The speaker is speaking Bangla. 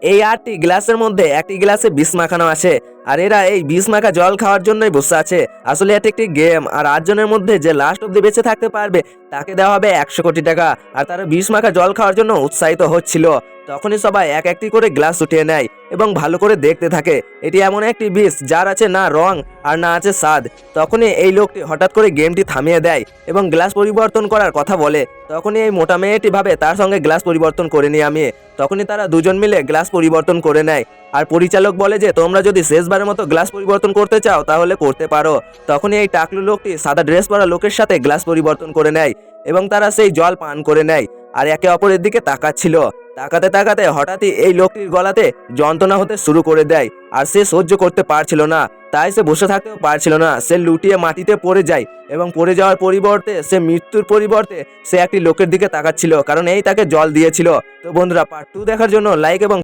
এই 8টি গ্লাসের মধ্যে একটি গ্লাসে বিষ মাখানো আছে। আর এরা এই বিষ মাখা জল খাওয়ার জন্যই বসে আছে। আসলে এটি একটি গেম, আর 8 জনের মধ্যে যে লাস্ট অব্দি বেঁচে থাকতে পারবে তাকে দেওয়া হবে 100 কোটি টাকা। আর তারা বিষ মাখা জল খাওয়ার জন্য উৎসাহিত হচ্ছিল। তখনই সবাই এক একটি করে গ্লাস উঠিয়ে নেয় এবং ভালো করে দেখতে থাকে। এটি এমন একটি বিষ যার আছে না রং আর না আছে স্বাদ। তখনই এই লোকটি হঠাৎ করে গেমটি থামিয়ে দেয় এবং গ্লাস পরিবর্তন করার কথা বলে। তখনই এই মোটা মেয়েটি ভাবে তার সঙ্গে গ্লাস পরিবর্তন করে নিই আমি। তখনই তারা দুজন মিলে গ্লাস পরিবর্তন করে নেয়। আর পরিচালক বলে যে তোমরা যদি শেষবারের মতো গ্লাস পরিবর্তন করতে চাও তাহলে করতে পারো। তখনই এই টাকলু লোকটি সাদা ড্রেস পরা লোকের সাথে গ্লাস পরিবর্তন করে নেয় এবং তারা সেই জল পান করে নেয় আর একে অপরের দিকে তাকাচ্ছিল। তাকাতে তাকাতে হঠাৎই এই লোকটির গলাতে যন্ত্রণা হতে শুরু করে দেয় আর সে সহ্য করতে পারছিল না। তাই সে বসে থাকতেও পারছিল না, সে লুটিয়ে মাটিতে পড়ে যায় এবং পড়ে যাওয়ার পরিবর্তে সে মৃত্যুর পরিবর্তে সে একটি লোকের দিকে তাকাচ্ছিল, কারণ এই তাকে জল দিয়েছিল। তো বন্ধুরা, পার্ট 2 দেখার জন্য লাইক এবং